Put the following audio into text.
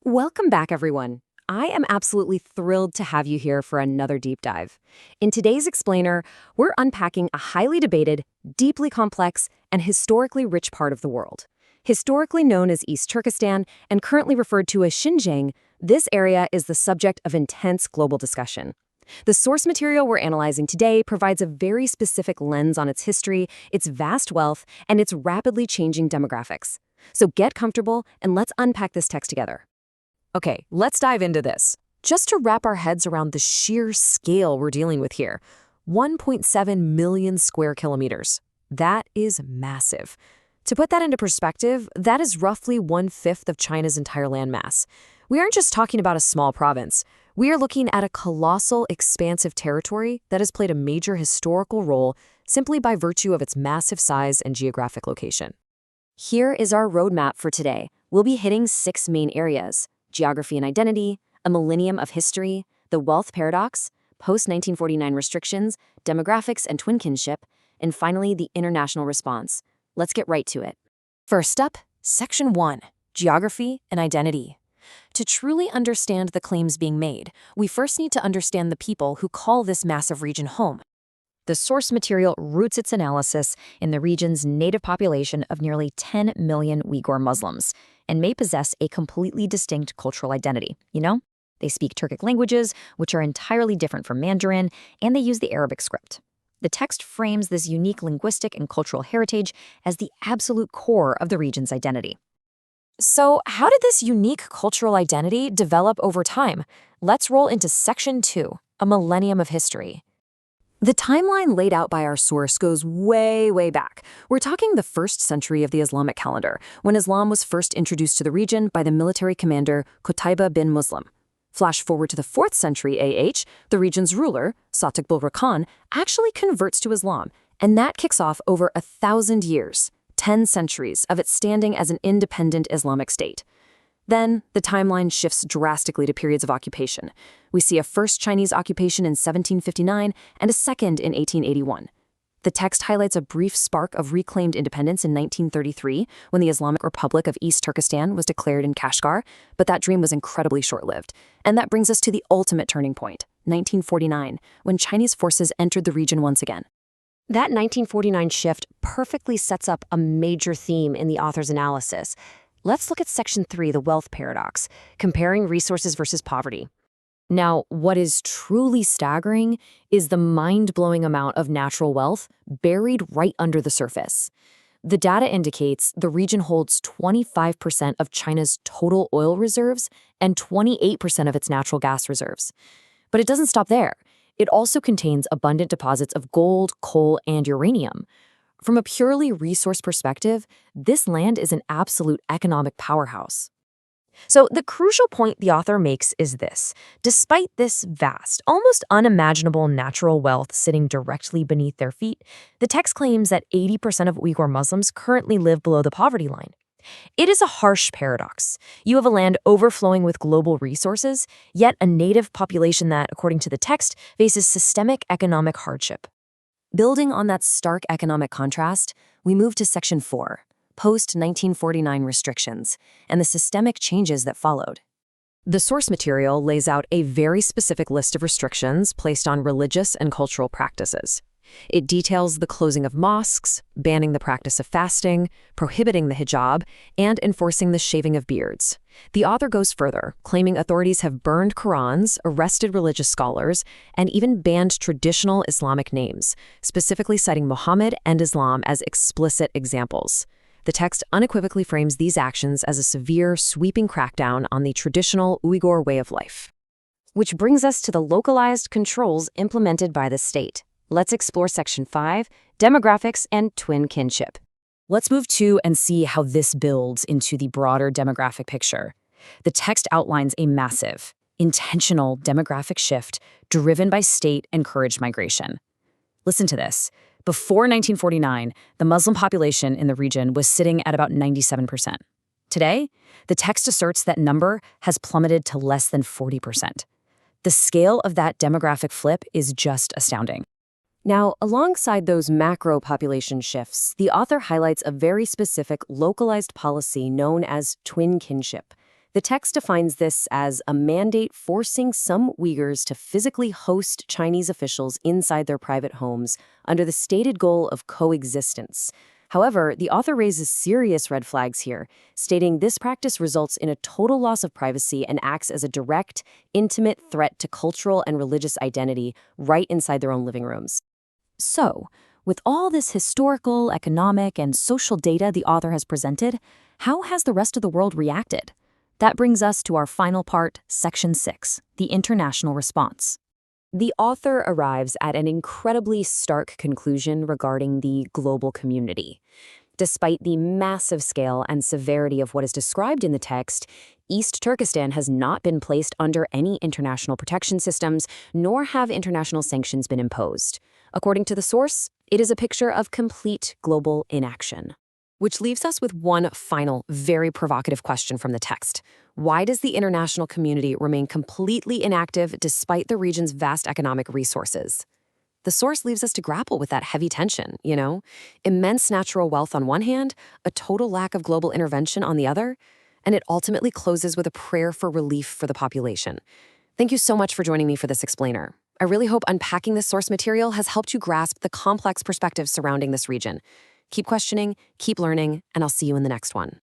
Welcome back, everyone. I am absolutely thrilled to have you here for another deep dive. In today's Explainer, we're unpacking a highly debated, deeply complex, and historically rich part of the world. Historically known as East Turkestan and currently referred to as Xinjiang, this area is the subject of intense global discussion. The source material we're analyzing today provides a very specific lens on its history, its vast wealth, and its rapidly changing demographics. So get comfortable and let's unpack this text together. Okay, let's dive into this. Just to wrap our heads around the sheer scale we're dealing with here, 1.7 million square kilometers. That is massive. To put that into perspective, that is roughly 1/5 of China's entire landmass. We aren't just talking about a small province. We are looking at a colossal, expansive territory that has played a major historical role simply by virtue of its massive size and geographic location. Here is our roadmap for today. We'll be hitting 6 main areas: geography and identity, a millennium of history, the wealth paradox, post-1949 restrictions, demographics and twin kinship, and finally, the international response. Let's get right to it. First up, Section 1, Geography and Identity. To truly understand the claims being made, we first need to understand the people who call this massive region home. The source material roots its analysis in the region's native population of nearly 10 million Uyghur Muslims and may possess a completely distinct cultural identity. They speak Turkic languages, which are entirely different from Mandarin, and they use the Arabic script. The text frames this unique linguistic and cultural heritage as the absolute core of the region's identity. So, how did this unique cultural identity develop over time? Let's roll into Section 2, a millennium of history. The timeline laid out by our source goes way, way back. We're talking the 1st century of the Islamic calendar, when Islam was first introduced to the region by the military commander Qutayba bin Muslim. Flash forward to the 4th century AH, the region's ruler, Satik Khan, actually converts to Islam, and that kicks off over 1,000 years, 10 centuries of its standing as an independent Islamic state. Then, the timeline shifts drastically to periods of occupation. We see a first Chinese occupation in 1759 and a second in 1881. The text highlights a brief spark of reclaimed independence in 1933 when the Islamic Republic of East Turkestan was declared in Kashgar, but that dream was incredibly short-lived. And that brings us to the ultimate turning point, 1949, when Chinese forces entered the region once again. That 1949 shift perfectly sets up a major theme in the author's analysis. Let's look at Section 3, the wealth paradox, comparing resources versus poverty. Now, what is truly staggering is the mind-blowing amount of natural wealth buried right under the surface. The data indicates the region holds 25% of China's total oil reserves and 28% of its natural gas reserves. But it doesn't stop there. It also contains abundant deposits of gold, coal, and uranium. From a purely resource perspective, this land is an absolute economic powerhouse. So the crucial point the author makes is this. Despite this vast, almost unimaginable natural wealth sitting directly beneath their feet, the text claims that 80% of Uyghur Muslims currently live below the poverty line. It is a harsh paradox. You have a land overflowing with global resources, yet a native population that, according to the text, faces systemic economic hardship. Building on that stark economic contrast, we move to Section 4. Post-1949 restrictions, and the systemic changes that followed. The source material lays out a very specific list of restrictions placed on religious and cultural practices. It details the closing of mosques, banning the practice of fasting, prohibiting the hijab, and enforcing the shaving of beards. The author goes further, claiming authorities have burned Qurans, arrested religious scholars, and even banned traditional Islamic names, specifically citing Muhammad and Islam as explicit examples. The text unequivocally frames these actions as a severe, sweeping crackdown on the traditional Uyghur way of life. Which brings us to the localized controls implemented by the state. Let's explore Section 5, demographics and twin kinship. Let's move to and see how this builds into the broader demographic picture. The text outlines a massive, intentional demographic shift driven by state-encouraged migration. Listen to this. Before 1949, the Muslim population in the region was sitting at about 97%. Today, the text asserts that number has plummeted to less than 40%. The scale of that demographic flip is just astounding. Now, alongside those macro population shifts, the author highlights a very specific localized policy known as twin kinship. The text defines this as a mandate forcing some Uyghurs to physically host Chinese officials inside their private homes under the stated goal of coexistence. However, the author raises serious red flags here, stating this practice results in a total loss of privacy and acts as a direct, intimate threat to cultural and religious identity right inside their own living rooms. So, with all this historical, economic, and social data the author has presented, how has the rest of the world reacted? That brings us to our final part, Section 6, the international response. The author arrives at an incredibly stark conclusion regarding the global community. Despite the massive scale and severity of what is described in the text, East Turkestan has not been placed under any international protection systems, nor have international sanctions been imposed. According to the source, it is a picture of complete global inaction. Which leaves us with one final, very provocative question from the text. Why does the international community remain completely inactive despite the region's vast economic resources? The source leaves us to grapple with that heavy tension, immense natural wealth on one hand, a total lack of global intervention on the other, and it ultimately closes with a prayer for relief for the population. Thank you so much for joining me for this explainer. I really hope unpacking this source material has helped you grasp the complex perspectives surrounding this region. Keep questioning, keep learning, and I'll see you in the next one.